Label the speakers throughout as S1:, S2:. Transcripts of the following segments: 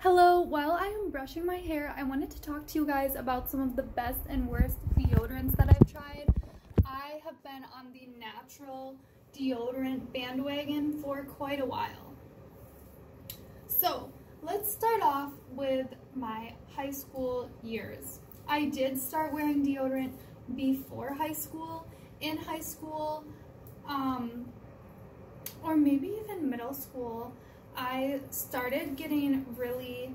S1: Hello, while I am brushing my hair, I wanted to talk to you guys about some of the best and worst deodorants that I've tried. I have been on the natural deodorant bandwagon for quite a while. So, let's start off with my high school years. I did start wearing deodorant before high school. In high school, or maybe even middle school, I started getting really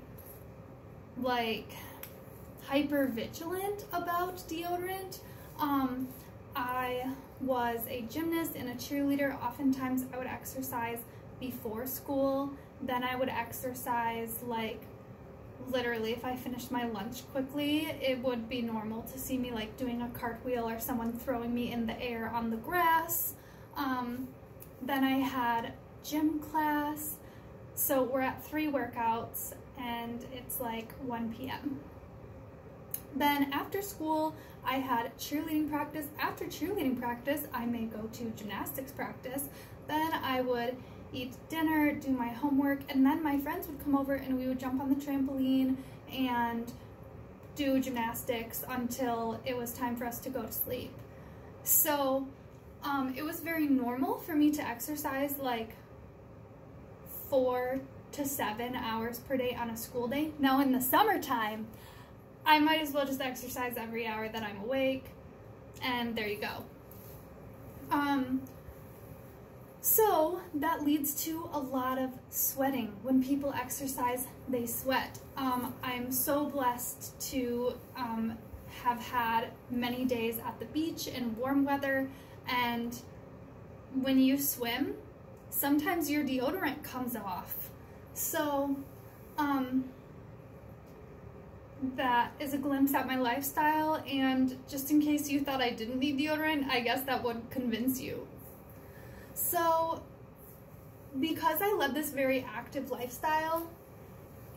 S1: hyper vigilant about deodorant. I was a gymnast and a cheerleader. Oftentimes I would exercise before school. Then I would exercise literally if I finished my lunch quickly, it would be normal to see me doing a cartwheel or someone throwing me in the air on the grass. Then I had gym class. So we're at 3 workouts and it's 1 p.m. Then after school, I had cheerleading practice. After cheerleading practice, I may go to gymnastics practice. Then I would eat dinner, do my homework, and then my friends would come over and we would jump on the trampoline and do gymnastics until it was time for us to go to sleep. So it was very normal for me to exercise 4 to 7 hours per day on a school day. Now in the summertime, I might as well just exercise every hour that I'm awake, and there you go. So that leads to a lot of sweating. When people exercise, they sweat. I'm so blessed to have had many days at the beach in warm weather, and when you swim, sometimes your deodorant comes off. So that is a glimpse at my lifestyle, and just in case you thought I didn't need deodorant, I guess that would convince you. So because I led this very active lifestyle,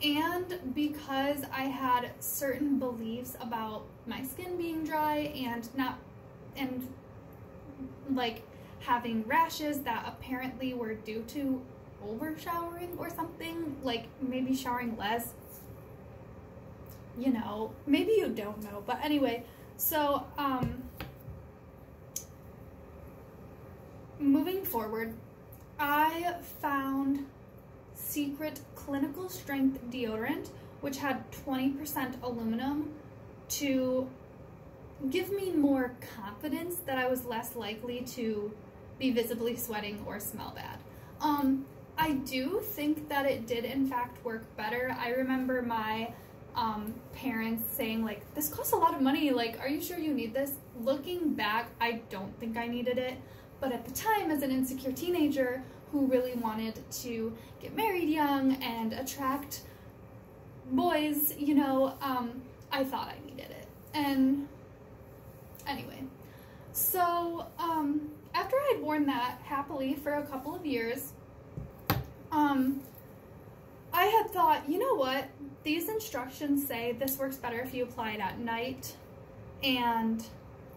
S1: and because I had certain beliefs about my skin being dry and having rashes that apparently were due to over showering or something, maybe showering less, maybe you don't know, but anyway, so moving forward, I found Secret Clinical Strength Deodorant, which had 20% aluminum, to give me more confidence that I was less likely to be visibly sweating or smell bad. I do think that it did in fact work better. I remember my parents saying this costs a lot of money, are you sure you need this? Looking back, I don't think I needed it, but at the time, as an insecure teenager who really wanted to get married young and attract boys, I thought I needed it. And anyway, so after I'd worn that happily for a couple of years, I had thought, you know what, these instructions say this works better if you apply it at night, and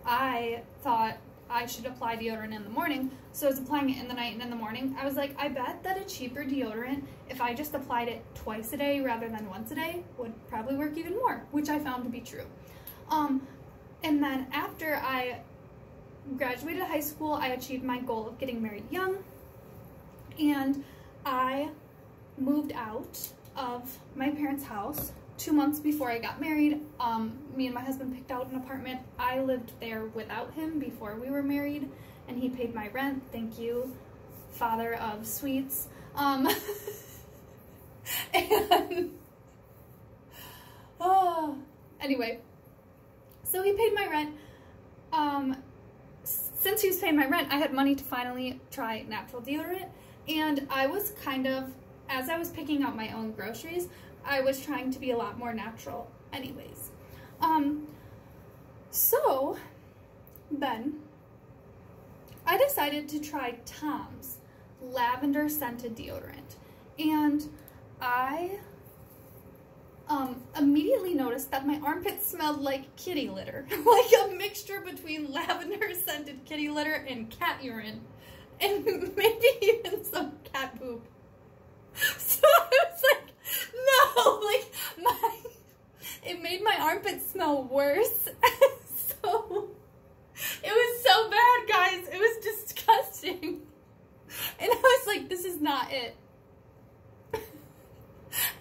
S1: I thought I should apply deodorant in the morning, so I was applying it in the night and in the morning. I was like, I bet that a cheaper deodorant, if I just applied it twice a day rather than once a day, would probably work even more, which I found to be true. And then after I graduated high school, I achieved my goal of getting married young, and I moved out of my parents' house 2 months before I got married. Me and my husband picked out an apartment. I lived there without him before we were married, and he paid my rent. Thank you, father of sweets. And anyway, so he paid my rent. Since he was paying my rent, I had money to finally try natural deodorant, and I was as I was picking out my own groceries, I was trying to be a lot more natural anyways. So then I decided to try Tom's lavender scented deodorant, and I immediately noticed that my armpits smelled like kitty litter, like a mixture between lavender scented kitty litter and cat urine, and maybe even some cat poop. So I was like, no, armpits smell worse. So, it was so bad, guys. It was disgusting. And I was like, this is not it.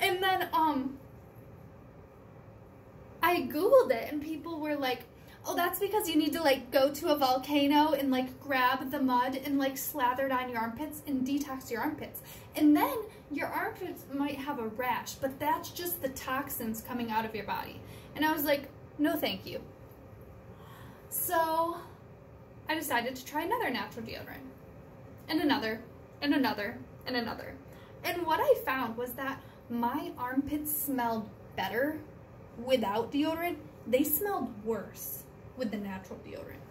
S1: And then, I Googled it and people were like, oh, that's because you need to like go to a volcano and like grab the mud and like slather it on your armpits and detox your armpits. And then your armpits might have a rash, but that's just the toxins coming out of your body. And I was like, no, thank you. So I decided to try another natural deodorant, and another, and another, and another. And what I found was that my armpits smelled better without deodorant. They smelled worse with the natural deodorant.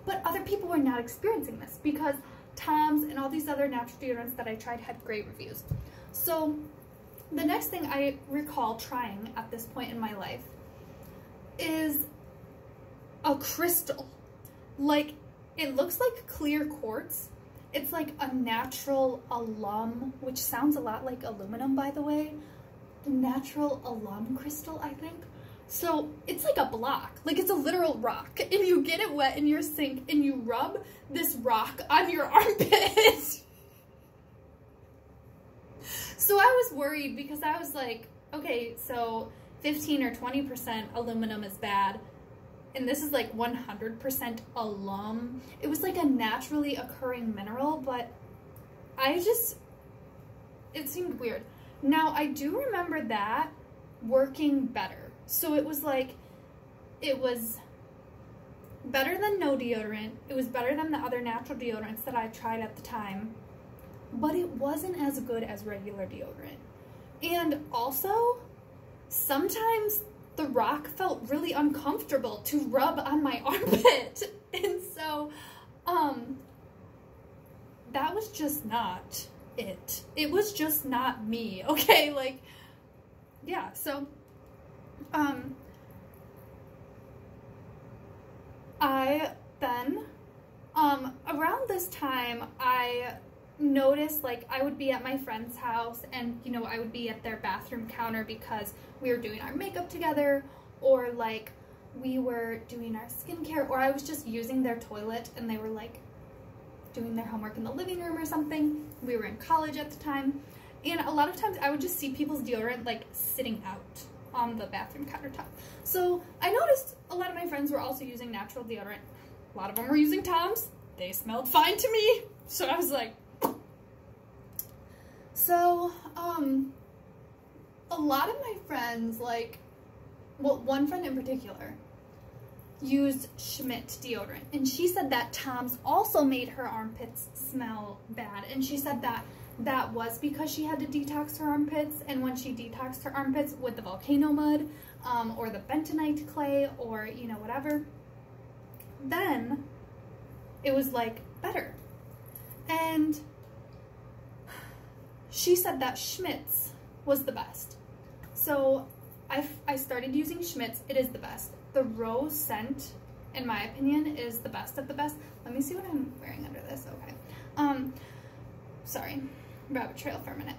S1: But other people were not experiencing this because Tom's and all these other natural deodorants that I tried had great reviews. So the next thing I recall trying at this point in my life is a crystal. Like, it looks like clear quartz. It's like a natural alum, which sounds a lot like aluminum, by the way. Natural alum crystal, I think. So it's like a block, like it's a literal rock, and you get it wet in your sink and you rub this rock on your armpit. So I was worried because I was like, okay, so 15 or 20% aluminum is bad, and this is like 100% alum. It was like a naturally occurring mineral, but it seemed weird. Now, I do remember that working better. So it was like, it was better than no deodorant. It was better than the other natural deodorants that I tried at the time, but it wasn't as good as regular deodorant. And also, sometimes the rock felt really uncomfortable to rub on my armpit. And so, that was just not it. It was just not me, okay? Like, yeah, so, I then, around this time, I noticed, like, I would be at my friend's house and, you know, I would be at their bathroom counter because we were doing our makeup together, or, like, we were doing our skincare, or I was just using their toilet and they were, like, doing their homework in the living room or something. We were in college at the time, and a lot of times I would just see people's deodorant, like, sitting out on the bathroom countertop. So I noticed a lot of my friends were also using natural deodorant. A lot of them were using Tom's. They smelled fine to me. So I was like, so, a lot of my friends, like, well, one friend in particular used Schmidt deodorant, and she said that Tom's also made her armpits smell bad, and she said that that was because she had to detox her armpits, and when she detoxed her armpits with the volcano mud, or the bentonite clay, or, you know, whatever, then it was, like, better. And she said that Schmidt's was the best. So I started using Schmidt's. It is the best. The rose scent, in my opinion, is the best of the best. Let me see what I'm wearing under this. Okay. Sorry, rabbit trail for a minute.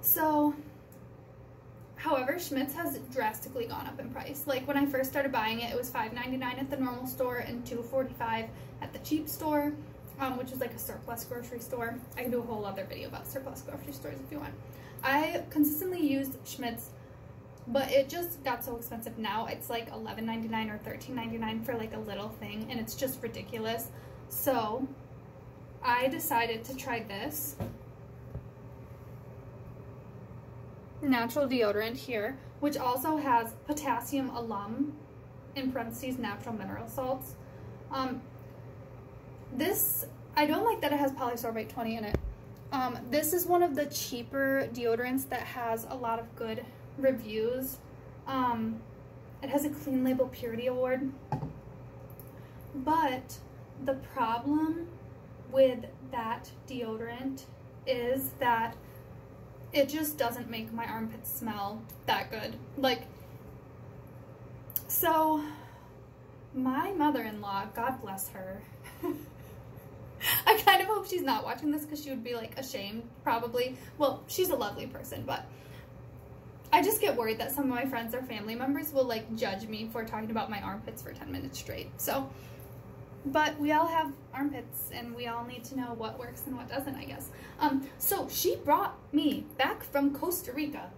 S1: So, however, Schmidt's has drastically gone up in price. Like, when I first started buying it, it was $5.99 at the normal store and $2.45 at the cheap store, which is like a surplus grocery store. I can do a whole other video about surplus grocery stores if you want. I consistently used Schmidt's, but it just got so expensive now. It's like $11.99 or $13.99 for like a little thing, and it's just ridiculous. So I decided to try this natural deodorant here, which also has potassium alum, in parentheses, natural mineral salts. This, I don't like that it has polysorbate 20 in it. This is one of the cheaper deodorants that has a lot of good reviews. It has a Clean Label Purity Award. But the problem with that deodorant is that it just doesn't make my armpits smell that good. Like, so my mother-in-law, God bless her, I kind of hope she's not watching this because she would be like ashamed, probably. Well, she's a lovely person, but I just get worried that some of my friends or family members will like judge me for talking about my armpits for 10 minutes straight. So, but we all have armpits and we all need to know what works and what doesn't, I guess. So she brought me back from Costa Rica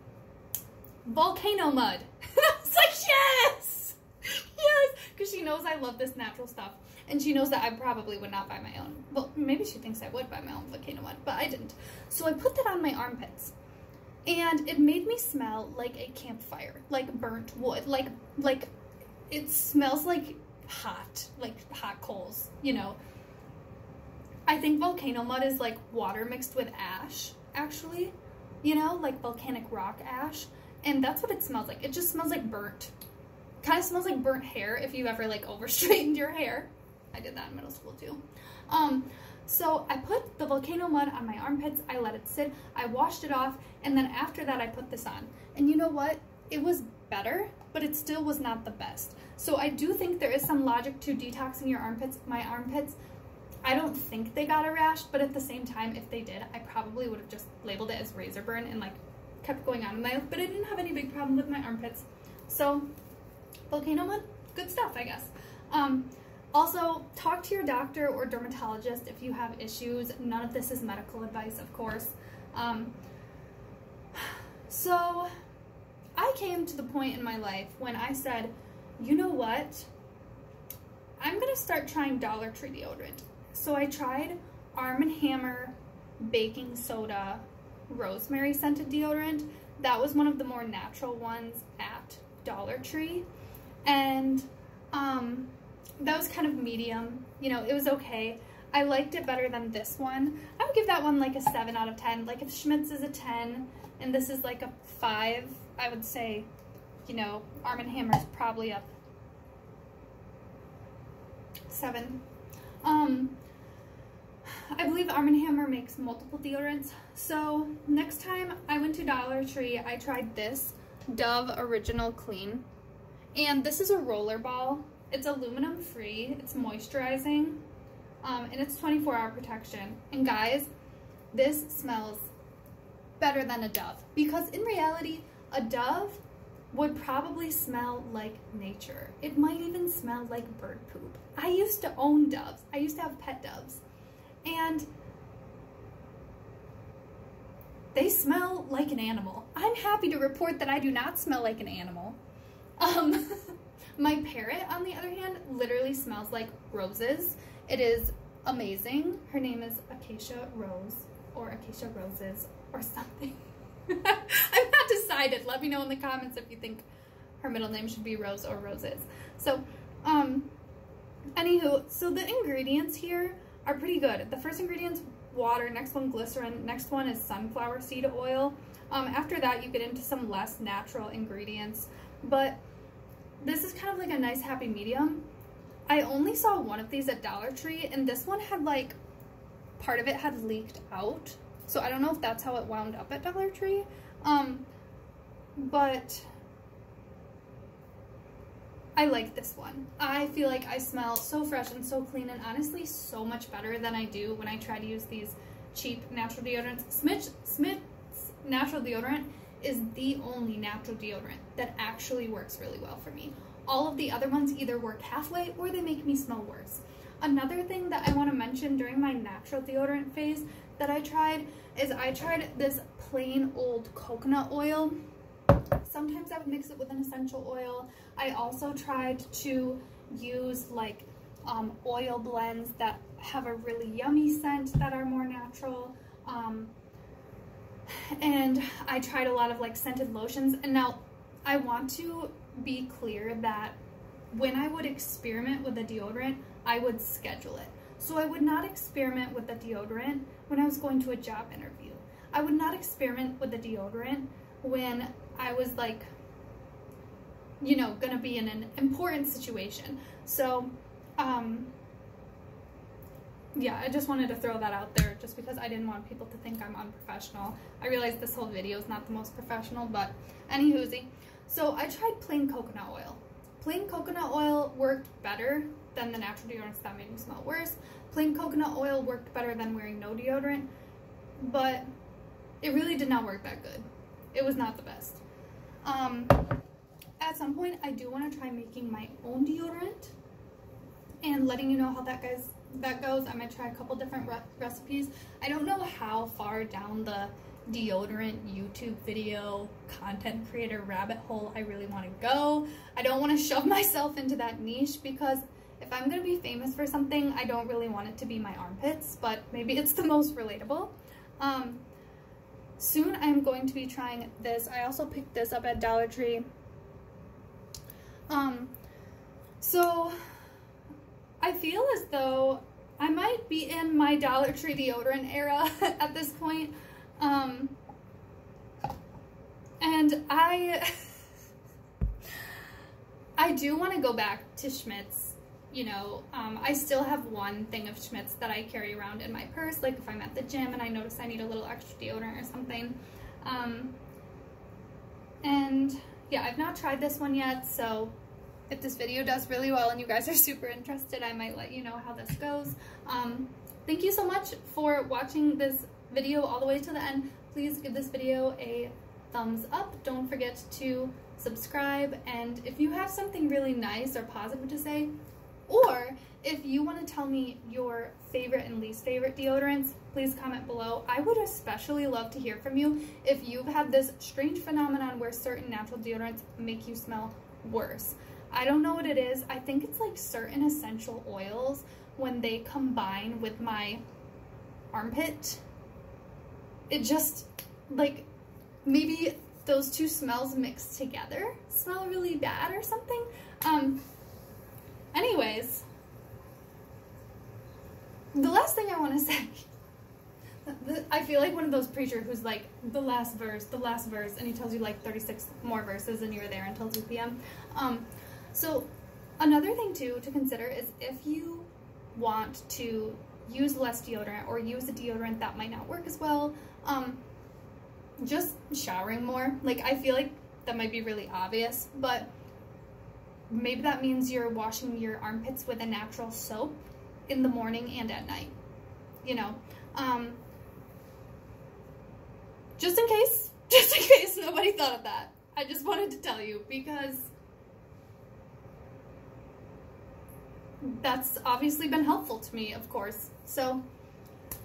S1: volcano mud. I was like, yes, yes, because she knows I love this natural stuff. And she knows that I probably would not buy my own. Well, maybe she thinks I would buy my own volcano mud, but I didn't. So I put that on my armpits. And it made me smell like a campfire, like burnt wood, like it smells like hot coals, you know. I think volcano mud is like water mixed with ash, actually, you know, like volcanic rock ash. And that's what it smells like. It just smells like burnt. Kind of smells like burnt hair if you've ever like over straightened your hair. I did that in middle school too. So I put the volcano mud on my armpits, I let it sit, I washed it off, and then after that I put this on. And you know what? It was better, but it still was not the best. So I do think there is some logic to detoxing your armpits. My armpits, I don't think they got a rash, but at the same time, if they did, I probably would have just labeled it as razor burn and like kept going on in my life, but I didn't have any big problem with my armpits. So volcano mud, good stuff, I guess. Also, talk to your doctor or dermatologist if you have issues. None of this is medical advice, of course. So I came to the point in my life when I said, you know what? I'm gonna start trying Dollar Tree deodorant. So I tried Arm & Hammer baking soda rosemary scented deodorant. That was one of the more natural ones at Dollar Tree. And that was kind of medium, you know, it was okay. I liked it better than this one. I would give that one like a 7 out of 10. Like if Schmidt's is a 10 and this is like a 5, I would say, you know, Arm & Hammer's probably a 7. I believe Arm & Hammer makes multiple deodorants. So next time I went to Dollar Tree, I tried this Dove Original Clean. And this is a roller ball. It's aluminum free, it's moisturizing, and it's 24-hour protection. And guys, this smells better than a Dove, because in reality, a Dove would probably smell like nature. It might even smell like bird poop. I used to own doves. I used to have pet doves, and they smell like an animal. I'm happy to report that I do not smell like an animal. My parrot, on the other hand, literally smells like roses. It is amazing. Her name is Acacia Rose, or Acacia Roses, or something. I'm not decided. Let me know in the comments if you think her middle name should be Rose or Roses. So, anywho, so the ingredients here are pretty good. The first ingredient's water, next one glycerin, next one is sunflower seed oil. After that, you get into some less natural ingredients, but this is kind of like a nice happy medium. I only saw one of these at Dollar Tree, and this one had like, part of it had leaked out. So I don't know if that's how it wound up at Dollar Tree. But I like this one. I feel like I smell so fresh and so clean, and honestly so much better than I do when I try to use these cheap natural deodorants. Smith's natural deodorant is the only natural deodorant that actually works really well for me. All of the other ones either work halfway or they make me smell worse. Another thing that I want to mention during my natural deodorant phase that I tried is I tried this plain old coconut oil. Sometimes I would mix it with an essential oil. I also tried to use like oil blends that have a really yummy scent that are more natural. And I tried a lot of like scented lotions. And now I want to be clear that when I would experiment with a deodorant, I would schedule it. So I would not experiment with the deodorant when I was going to a job interview. I would not experiment with the deodorant when I was like, you know, gonna be in an important situation. So, yeah, I just wanted to throw that out there just because I didn't want people to think I'm unprofessional. I realize this whole video is not the most professional, but anywhoozy. So I tried plain coconut oil. Plain coconut oil worked better than the natural deodorants that made me smell worse. Plain coconut oil worked better than wearing no deodorant, but it really did not work that good. It was not the best. At some point, I do want to try making my own deodorant and letting you know how that goes. I might try a couple different recipes. I don't know how far down the deodorant YouTube video content creator rabbit hole I really want to go. I don't want to shove myself into that niche because if I'm going to be famous for something, I don't really want it to be my armpits, but maybe it's the most relatable. Soon I'm going to be trying this. I also picked this up at Dollar Tree. So I feel as though I might be in my Dollar Tree deodorant era at this point. And I do want to go back to Schmidt's, you know. I still have one thing of Schmidt's that I carry around in my purse, like if I'm at the gym and I notice I need a little extra deodorant or something. And yeah, I've not tried this one yet, so if this video does really well and you guys are super interested, I might let you know how this goes. Thank you so much for watching this video all the way to the end. Please give this video a thumbs up. Don't forget to subscribe, and if you have something really nice or positive to say, or if you want to tell me your favorite and least favorite deodorants, please comment below. I would especially love to hear from you if you've had this strange phenomenon where certain natural deodorants make you smell worse. I don't know what it is. I think it's like certain essential oils, when they combine with my armpit, it just, like, maybe those two smells mixed together smell really bad or something. Anyways, the last thing I want to say, I feel like one of those preachers who's like, the last verse, and he tells you like 36 more verses and you're there until 2 p.m. So another thing too to consider is if you want to use less deodorant or use a deodorant that might not work as well, just showering more. Like, I feel like that might be really obvious, but maybe that means you're washing your armpits with a natural soap in the morning and at night, you know. Just in case nobody thought of that, I just wanted to tell you, because that's obviously been helpful to me, of course. So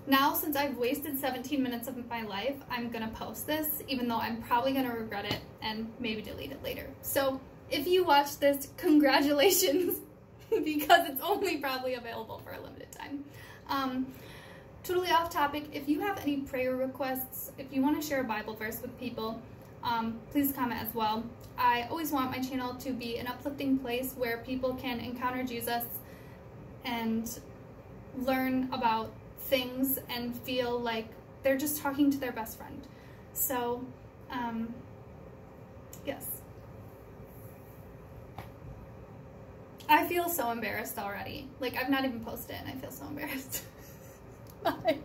S1: now, since I've wasted 17 minutes of my life, I'm gonna post this, even though I'm probably gonna regret it and maybe delete it later. So if you watch this, congratulations, because it's only probably available for a limited time. Totally off topic, if you have any prayer requests, if you want to share a Bible verse with people, please comment as well. I always want my channel to be an uplifting place where people can encounter Jesus and learn about things and feel like they're just talking to their best friend. So, yes. I feel so embarrassed already. Like, I've not even posted it and I feel so embarrassed. Bye.